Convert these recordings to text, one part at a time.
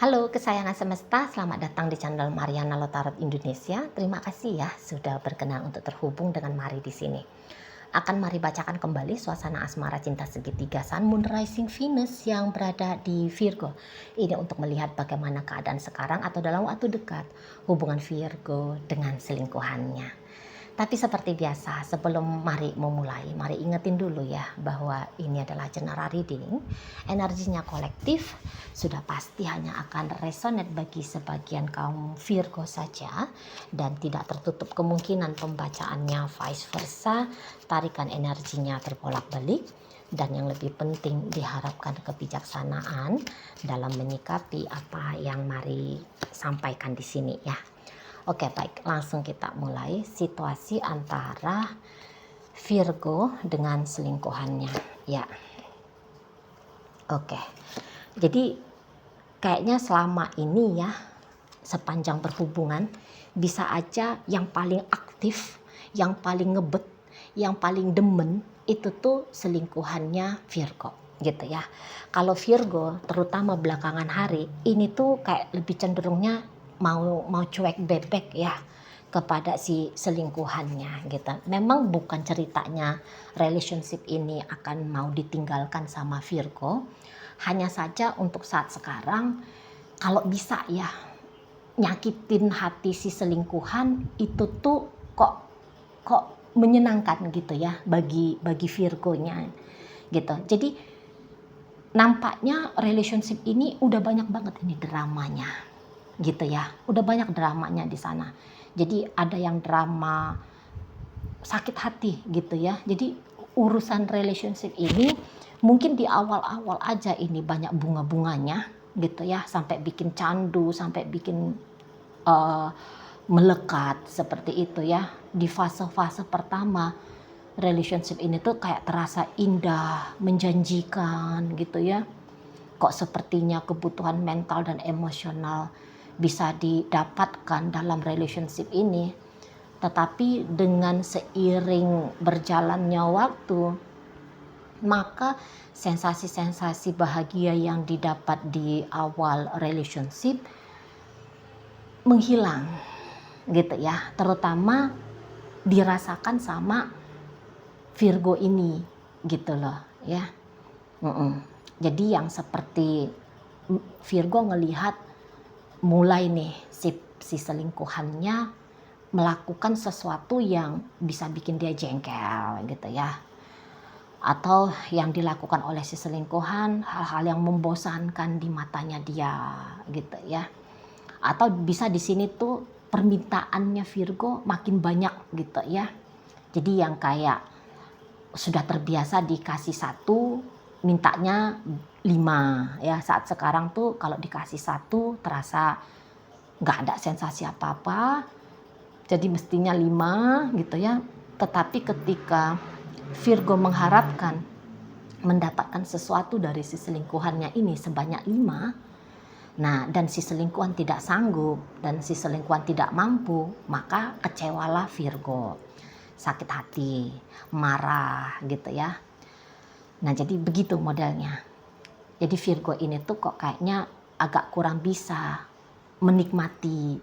Halo kesayangan semesta, selamat datang di channel Mariana Lotarot Indonesia. Terima kasih ya sudah berkenan untuk terhubung dengan Mari di sini. Akan Mari bacakan kembali suasana asmara cinta segitiga Sun, Moon, Rising, Venus yang berada di Virgo. Ini untuk melihat bagaimana keadaan sekarang atau dalam waktu dekat hubungan Virgo dengan selingkuhannya. Tapi seperti biasa, sebelum Mari memulai, Mari ingetin dulu ya bahwa ini adalah general reading, energinya kolektif, sudah pasti hanya akan resonate bagi sebagian kaum Virgo saja dan tidak tertutup kemungkinan pembacaannya vice versa, tarikan energinya terbolak-balik. Dan yang lebih penting diharapkan kebijaksanaan dalam menyikapi apa yang Mari sampaikan di sini ya. Oke, baik, langsung kita mulai situasi antara Virgo dengan selingkuhannya ya. Oke, jadi kayaknya selama ini ya, sepanjang berhubungan bisa aja yang paling aktif, yang paling ngebet, yang paling demen itu tuh selingkuhannya Virgo gitu ya. Kalau Virgo terutama belakangan hari ini tuh kayak lebih cenderungnya mau cuek bebek ya kepada si selingkuhannya gitu. Memang bukan ceritanya relationship ini akan mau ditinggalkan sama Virgo, hanya saja untuk saat sekarang kalau bisa ya nyakitin hati si selingkuhan itu tuh kok menyenangkan gitu ya bagi Virgonya gitu. Jadi nampaknya relationship ini udah banyak banget ini dramanya gitu ya, udah banyak dramanya di sana. Jadi ada yang drama sakit hati gitu ya. Jadi urusan relationship ini mungkin di awal-awal aja ini banyak bunga-bunganya gitu ya, sampai bikin candu, sampai bikin melekat seperti itu ya. Di fase-fase pertama relationship ini tuh kayak terasa indah, menjanjikan gitu ya. Kok sepertinya kebutuhan mental dan emosional bisa didapatkan dalam relationship ini. Tetapi dengan seiring berjalannya waktu, maka sensasi-sensasi bahagia yang didapat di awal relationship menghilang gitu ya. Terutama dirasakan sama Virgo ini gitu loh ya. Jadi yang seperti Virgo ngelihat mulai nih si selingkuhannya melakukan sesuatu yang bisa bikin dia jengkel gitu ya. Atau yang dilakukan oleh si selingkuhan hal-hal yang membosankan di matanya dia gitu ya. Atau bisa di sini tuh permintaannya Virgo makin banyak gitu ya. Jadi yang kayak sudah terbiasa dikasih 1, mintanya 5 ya. Saat sekarang tuh kalau dikasih 1 terasa nggak ada sensasi apa-apa, jadi mestinya 5 gitu ya. Tetapi ketika Virgo mengharapkan mendapatkan sesuatu dari si selingkuhannya ini sebanyak 5, nah dan si selingkuhan tidak sanggup dan si selingkuhan tidak mampu, maka kecewalah Virgo, sakit hati, marah gitu ya. Nah jadi begitu modelnya. Jadi Virgo ini tuh kok kayaknya agak kurang bisa menikmati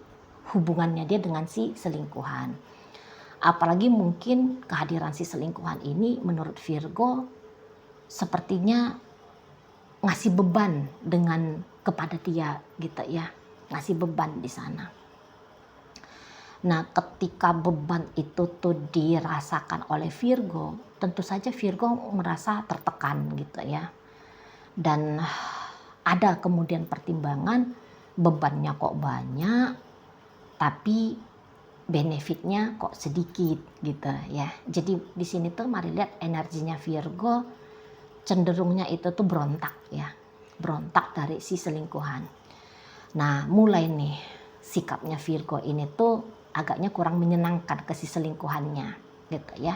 hubungannya dia dengan si selingkuhan. Apalagi mungkin kehadiran si selingkuhan ini menurut Virgo sepertinya ngasih beban dengan kepada dia gitu ya. Ngasih beban di sana. Nah ketika beban itu tuh dirasakan oleh Virgo, tentu saja Virgo merasa tertekan gitu ya. Dan ada kemudian pertimbangan bebannya kok banyak tapi benefitnya kok sedikit gitu ya. Jadi di sini tuh mari lihat energinya Virgo cenderungnya itu tuh berontak ya. Berontak dari si selingkuhan. Nah mulai nih sikapnya Virgo ini tuh agaknya kurang menyenangkan ke si selingkuhannya gitu ya.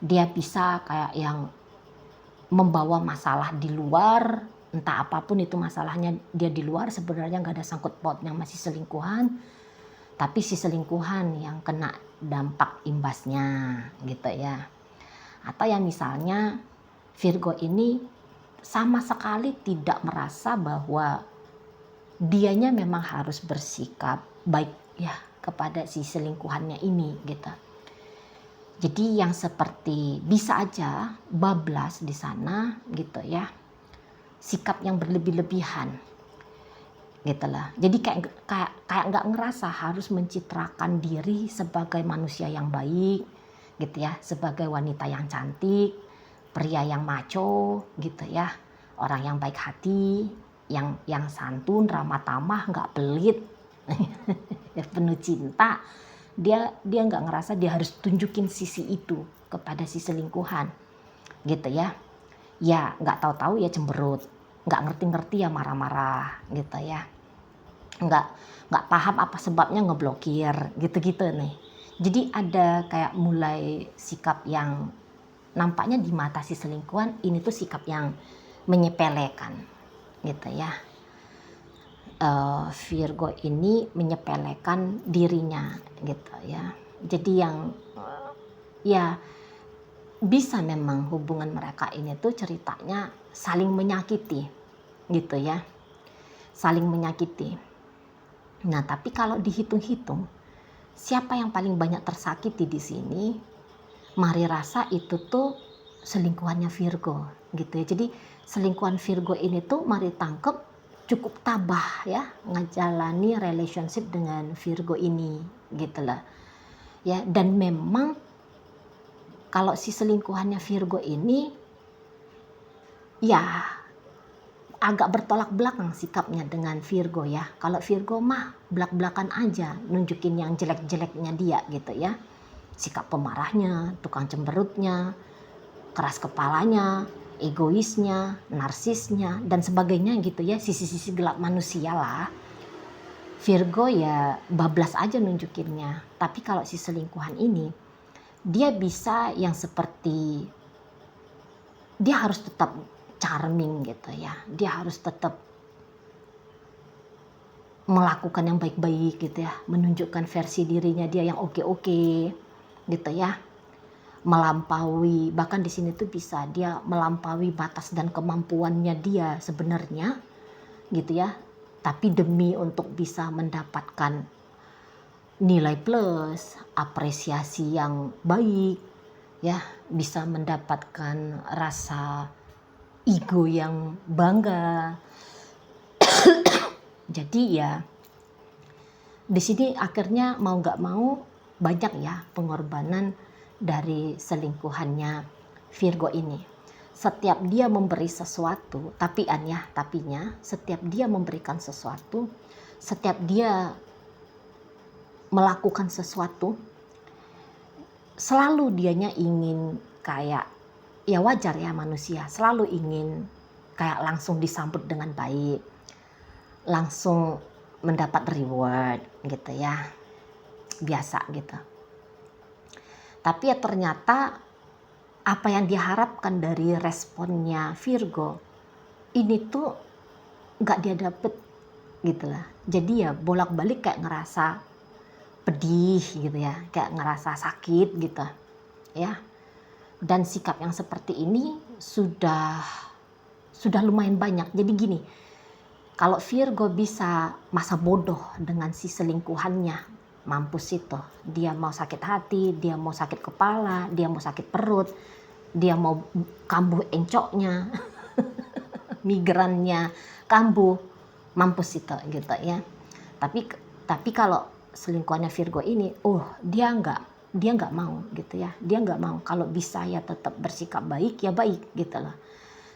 Dia bisa kayak yang membawa masalah di luar, entah apapun itu masalahnya dia di luar, sebenarnya nggak ada sangkut pautnya masih selingkuhan, tapi si selingkuhan yang kena dampak imbasnya gitu ya. Atau yang misalnya Virgo ini sama sekali tidak merasa bahwa dianya memang harus bersikap baik ya kepada si selingkuhannya ini gitu. Jadi yang seperti bisa aja bablas di sana gitu ya, sikap yang berlebih-lebihan gitu lah. Jadi kayak nggak ngerasa harus mencitrakan diri sebagai manusia yang baik gitu ya, sebagai wanita yang cantik, pria yang macho gitu ya, orang yang baik hati, yang santun, ramah tamah, nggak pelit, penuh cinta. Dia nggak ngerasa dia harus tunjukin sisi itu kepada si selingkuhan gitu ya. Ya nggak tahu-tahu ya cemberut, nggak ngerti-ngerti ya marah-marah gitu ya, nggak paham apa sebabnya ngeblokir gitu-gitu nih. Jadi ada kayak mulai sikap yang nampaknya di mata si selingkuhan ini tuh sikap yang menyepelekan gitu ya. Virgo ini menyepelekan dirinya gitu ya. Jadi yang ya bisa memang hubungan mereka ini tuh ceritanya saling menyakiti gitu ya, saling menyakiti. Nah tapi kalau dihitung-hitung siapa yang paling banyak tersakiti di sini, mari rasa itu tuh selingkuhannya Virgo gitu ya. Jadi selingkuhan Virgo ini tuh mari tangkep cukup tabah ya ngejalani relationship dengan Virgo ini gitu lah ya. Dan memang kalau si selingkuhannya Virgo ini ya agak bertolak belakang sikapnya dengan Virgo ya. Kalau Virgo mah belak-belakan aja nunjukin yang jelek-jeleknya dia gitu ya, sikap pemarahnya, tukang cemberutnya, keras kepalanya, egoisnya, narsisnya, dan sebagainya gitu ya, sisi-sisi gelap manusia lah. Virgo ya bablas aja nunjukinnya. Tapi kalau si selingkuhan ini, dia bisa yang seperti, dia harus tetap charming gitu ya. Dia harus tetap melakukan yang baik-baik gitu ya. Menunjukkan versi dirinya dia yang oke-oke gitu ya. Melampaui, bahkan di sini tuh bisa dia melampaui batas dan kemampuannya dia sebenarnya gitu ya, tapi demi untuk bisa mendapatkan nilai plus, apresiasi yang baik ya, bisa mendapatkan rasa ego yang bangga. Jadi ya di sini akhirnya mau nggak mau banyak ya pengorbanan dari selingkuhannya Virgo ini. Setiap dia memberi sesuatu, tapinya setiap dia memberikan sesuatu, setiap dia melakukan sesuatu, selalu dianya ingin kayak, ya wajar ya manusia, selalu ingin kayak langsung disambut dengan baik, langsung mendapat reward gitu ya, biasa gitu. Tapi ya ternyata apa yang diharapkan dari responnya Virgo ini tuh nggak dia dapet gitu lah. Jadi ya bolak-balik kayak ngerasa pedih gitu ya, kayak ngerasa sakit gitu ya. Dan sikap yang seperti ini sudah lumayan banyak. Jadi gini, kalau Virgo bisa masa bodoh dengan si selingkuhannya, mampus itu. Dia mau sakit hati, dia mau sakit kepala, dia mau sakit perut, dia mau kambuh encoknya, migrannya kambuh, mampus itu gitu ya. Tapi kalau selingkuhannya Virgo ini, dia nggak mau gitu ya. Dia nggak mau. Kalau bisa ya tetap bersikap baik ya baik gitu loh.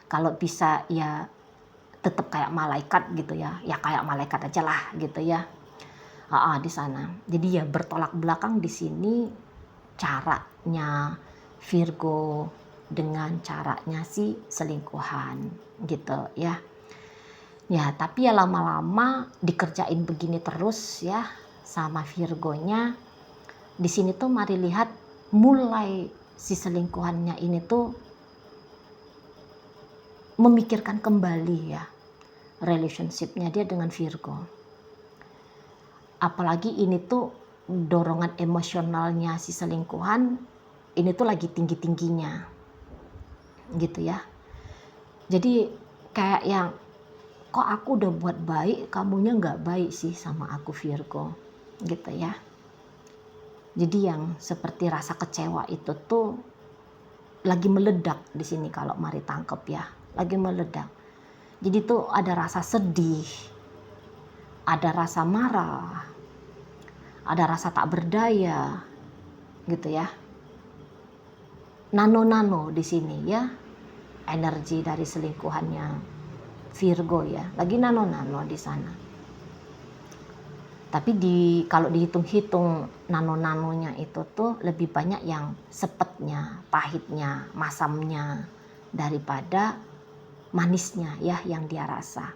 Kalau bisa ya tetap kayak malaikat gitu ya. Ya kayak malaikat aja lah gitu ya. Di sana. Jadi ya bertolak belakang di sini caranya Virgo dengan caranya si selingkuhan gitu ya. Ya, tapi ya lama-lama dikerjain begini terus ya sama Virgonya. Di sini tuh mari lihat mulai si selingkuhannya ini tuh memikirkan kembali ya relationship-nya dia dengan Virgo. Apalagi ini tuh dorongan emosionalnya si selingkuhan ini tuh lagi tinggi-tingginya gitu ya. Jadi kayak yang kok aku udah buat baik, kamunya nggak baik sih sama aku Virgo, gitu ya. Jadi yang seperti rasa kecewa itu tuh lagi meledak di sini kalau Mari tangkep ya, lagi meledak. Jadi tuh ada rasa sedih, ada rasa marah, ada rasa tak berdaya, gitu ya. Nano-nano di sini ya, energi dari selingkuhannya Virgo ya, lagi nano-nano di sana. Tapi kalau dihitung-hitung nano-nanonya itu tuh lebih banyak yang sepetnya, pahitnya, masamnya daripada manisnya ya yang dia rasa.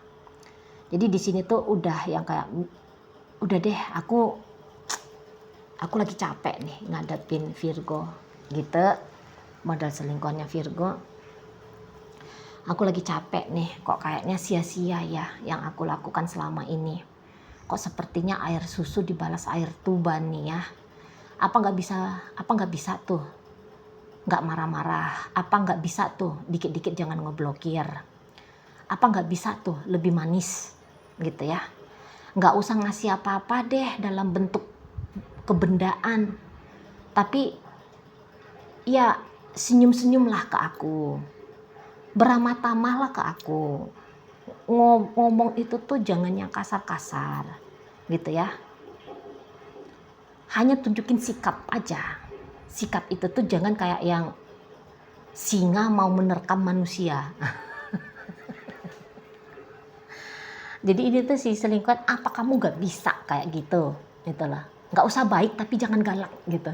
Jadi di sini tuh udah yang kayak udah deh aku lagi capek nih ngadepin Virgo gitu, modal selingkuhannya Virgo. Aku lagi capek nih, kok kayaknya sia-sia ya yang aku lakukan selama ini. Kok sepertinya air susu dibalas air tuba nih ya. Apa nggak bisa tuh nggak marah-marah? Apa nggak bisa tuh dikit-dikit jangan ngeblokir? Apa nggak bisa tuh lebih manis gitu ya? Nggak usah ngasih apa-apa deh dalam bentuk kebendaan, tapi ya senyum-senyumlah ke aku, beramah tamahlah ke aku. Ngomong itu tuh jangan yang kasar-kasar gitu ya. Hanya tunjukin sikap aja. Sikap itu tuh jangan kayak yang singa mau menerkam manusia. Jadi ini tuh si selingkuhan, apa kamu gak bisa kayak gitu, itulah. Gak usah baik tapi jangan galak gitu.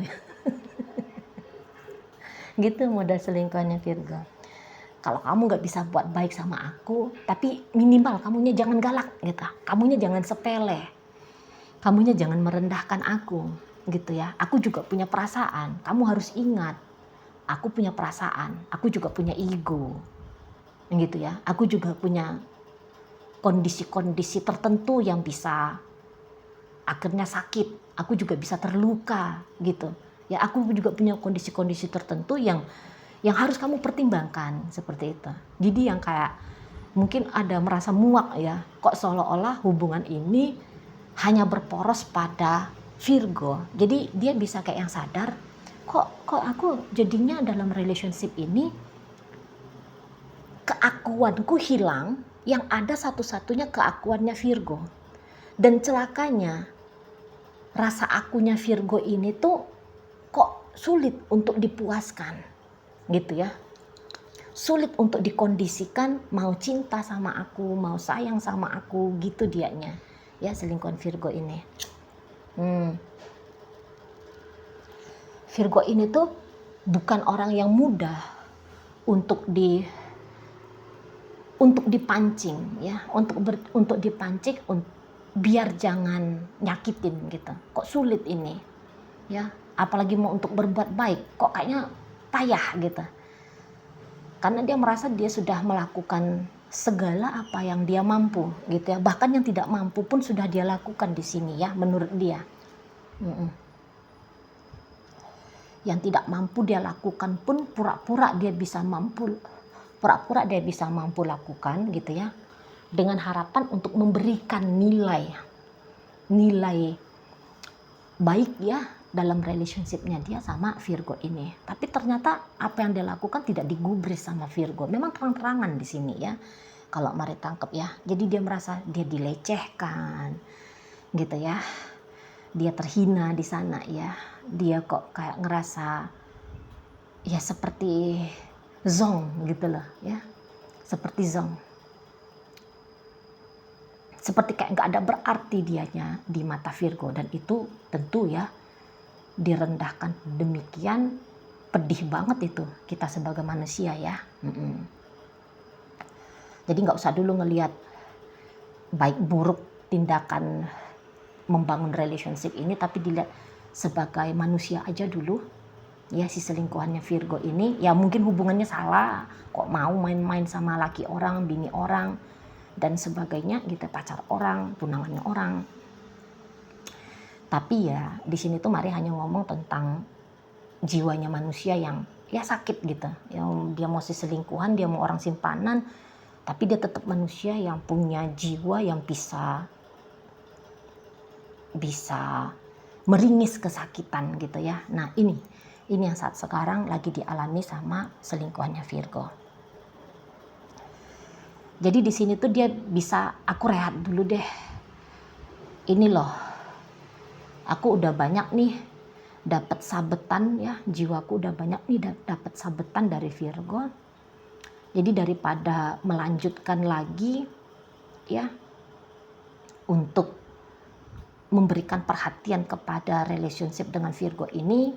Gitu modal selingkuhannya Virgo. Kalau kamu gak bisa buat baik sama aku, tapi minimal kamunya jangan galak gitu. Kamunya jangan sepele. Kamunya jangan merendahkan aku gitu ya. Aku juga punya perasaan. Kamu harus ingat, aku punya perasaan. Aku juga punya ego. Gitu ya. Aku juga punya kondisi-kondisi tertentu yang bisa akhirnya sakit. Aku juga bisa terluka gitu. Ya, aku juga punya kondisi-kondisi tertentu yang harus kamu pertimbangkan seperti itu. Jadi yang kayak mungkin ada merasa muak ya, kok seolah-olah hubungan ini hanya berporos pada Virgo. Jadi dia bisa kayak yang sadar, kok aku jadinya dalam relationship ini keakuanku hilang, yang ada satu-satunya keakuannya Virgo. Dan celakanya rasa akunya Virgo ini tuh kok sulit untuk dipuaskan gitu ya. Sulit untuk dikondisikan mau cinta sama aku, mau sayang sama aku gitu dianya. Ya selingkuhan Virgo ini. Virgo ini tuh bukan orang yang mudah untuk dipancing ya, untuk dipancing biar jangan nyakitin gitu. Kok sulit ini ya, apalagi mau untuk berbuat baik kok kayaknya payah gitu. Karena dia merasa dia sudah melakukan segala apa yang dia mampu gitu ya. Bahkan yang tidak mampu pun sudah dia lakukan di sini ya, menurut dia. Yang tidak mampu dia lakukan pun pura-pura dia bisa mampu lakukan gitu ya. Dengan harapan untuk memberikan nilai baik ya dalam relationship-nya dia sama Virgo ini. Tapi ternyata apa yang dia lakukan tidak digubris sama Virgo. Memang terang-terangan di sini ya. Kalau Mari tangkap ya. Jadi dia merasa dia dilecehkan gitu ya. Dia terhina di sana ya. Dia kok kayak ngerasa ya seperti zong gitu loh ya. Seperti zong. Seperti kayak nggak ada berarti dianya di mata Virgo. Dan itu tentu ya direndahkan demikian, pedih banget itu kita sebagai manusia ya. Jadi nggak usah dulu ngelihat baik buruk tindakan membangun relationship ini, tapi dilihat sebagai manusia aja dulu ya. Si selingkuhannya Virgo ini ya mungkin hubungannya salah, kok mau main-main sama laki orang, bini orang dan sebagainya gitu, pacar orang, tunangannya orang. Tapi ya di sini tuh Mari hanya ngomong tentang jiwanya manusia yang ya sakit gitu. Yang dia mau selingkuhan, dia mau orang simpanan, Tapi dia tetap manusia yang punya jiwa yang bisa meringis kesakitan gitu ya. Nah ini yang saat sekarang lagi dialami sama selingkuhannya Virgo. Jadi di sini tuh dia bisa, aku rehat dulu deh. Ini loh, aku udah banyak nih dapat sabetan ya, jiwaku udah banyak nih dapat sabetan dari Virgo. Jadi daripada melanjutkan lagi ya untuk memberikan perhatian kepada relationship dengan Virgo ini,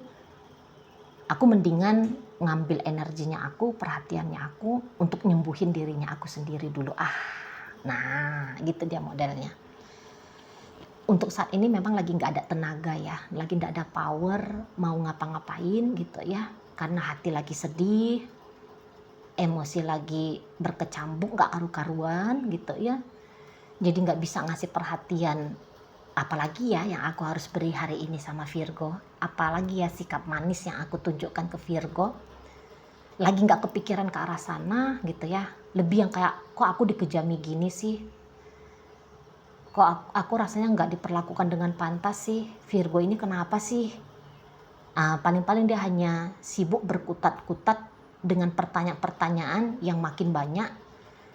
aku mendingan ngambil energinya aku, perhatiannya aku untuk nyembuhin dirinya aku sendiri dulu. Nah gitu dia modelnya. Untuk saat ini memang lagi nggak ada tenaga ya, lagi nggak ada power mau ngapa-ngapain gitu ya, karena hati lagi sedih, emosi lagi berkecambuk nggak karu-karuan gitu ya. Jadi nggak bisa ngasih perhatian, apalagi ya yang aku harus beri hari ini sama Virgo, apalagi ya sikap manis yang aku tunjukkan ke Virgo. Lagi nggak kepikiran ke arah sana gitu ya, lebih yang kayak kok aku dikejami gini sih, kok aku rasanya nggak diperlakukan dengan pantas sih, Virgo ini kenapa sih. Paling-paling dia hanya sibuk berkutat-kutat dengan pertanyaan-pertanyaan yang makin banyak,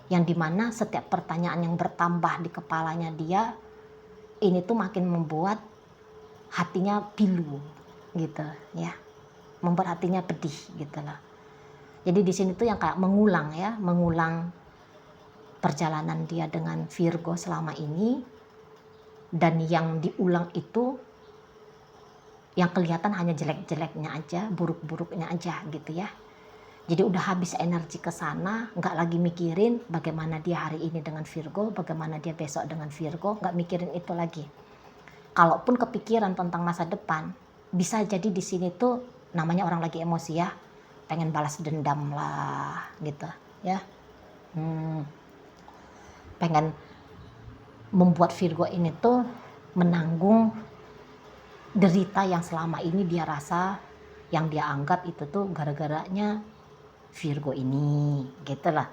yang dimana setiap pertanyaan yang bertambah di kepalanya dia ini tuh makin membuat hatinya pilu gitu ya, membuat hatinya pedih gitu lah. Jadi di sini tuh yang kayak mengulang perjalanan dia dengan Virgo selama ini, dan yang diulang itu yang kelihatan hanya jelek-jeleknya aja, buruk-buruknya aja gitu ya. Jadi udah habis energi ke sana, nggak lagi mikirin bagaimana dia hari ini dengan Virgo, bagaimana dia besok dengan Virgo, nggak mikirin itu lagi. Kalaupun kepikiran tentang masa depan, bisa jadi di sini tuh namanya orang lagi emosi ya, pengen balas dendam lah gitu ya. Pengen membuat Virgo ini tuh menanggung derita yang selama ini dia rasa, yang dia anggap itu tuh gara-garanya Virgo ini gitu lah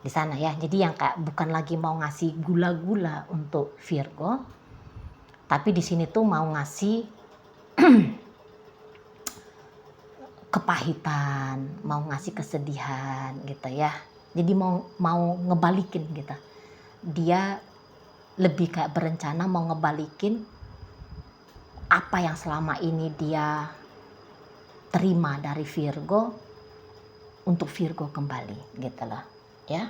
di sana ya. Jadi yang kayak bukan lagi mau ngasih gula-gula untuk Virgo, tapi di sini tuh mau ngasih kepahitan, mau ngasih kesedihan gitu ya. Jadi mau ngebalikin gitu. Dia lebih kayak berencana mau ngebalikin apa yang selama ini dia terima dari Virgo untuk Virgo kembali gitu loh ya.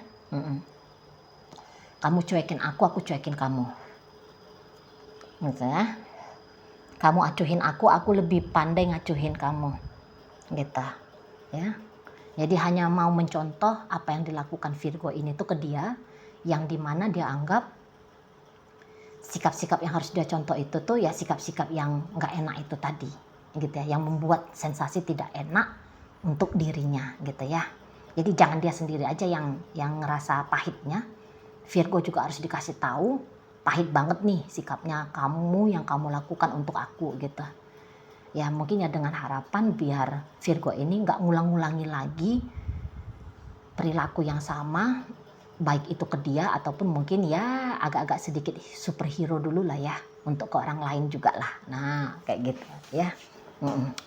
Kamu cuekin aku cuekin kamu gitu ya. Kamu acuhin aku lebih pandai ngacuhin kamu gitu ya. Jadi hanya mau mencontoh apa yang dilakukan Virgo ini tuh ke dia, yang dimana dia anggap sikap-sikap yang harus dia contoh itu tuh ya sikap-sikap yang nggak enak itu tadi gitu ya, yang membuat sensasi tidak enak untuk dirinya gitu ya. Jadi jangan dia sendiri aja yang ngerasa pahitnya, Virgo juga harus dikasih tahu pahit banget nih sikapnya kamu yang kamu lakukan untuk aku gitu ya. Mungkin ya dengan harapan biar Virgo ini nggak ngulang-ngulangi lagi perilaku yang sama, baik itu ke dia ataupun mungkin ya agak-agak sedikit superhero dulu lah ya untuk ke orang lain juga lah. Nah kayak gitu ya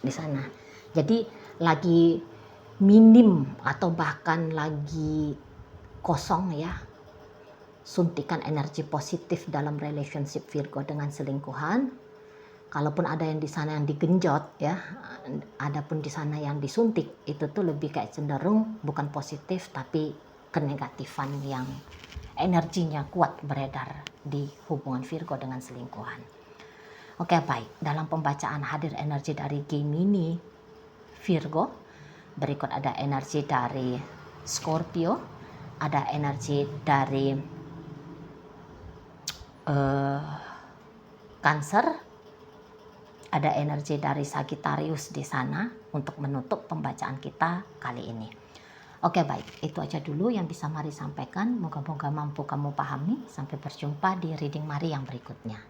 di sana. Jadi lagi minim atau bahkan lagi kosong ya suntikan energi positif dalam relationship Virgo dengan selingkuhan. Kalaupun ada yang di sana yang digenjot ya, adapun di sana yang disuntik, itu tuh lebih kayak cenderung bukan positif tapi kenegatifan yang energinya kuat beredar di hubungan Virgo dengan selingkuhan. Oke baik, dalam pembacaan hadir energi dari Gemini Virgo, berikut ada energi dari Scorpio, ada energi dari Cancer, ada energi dari Sagittarius di sana untuk menutup pembacaan kita kali ini. Oke baik, itu aja dulu yang bisa Mari sampaikan. Moga-moga mampu kamu pahami. Sampai berjumpa di reading Mari yang berikutnya.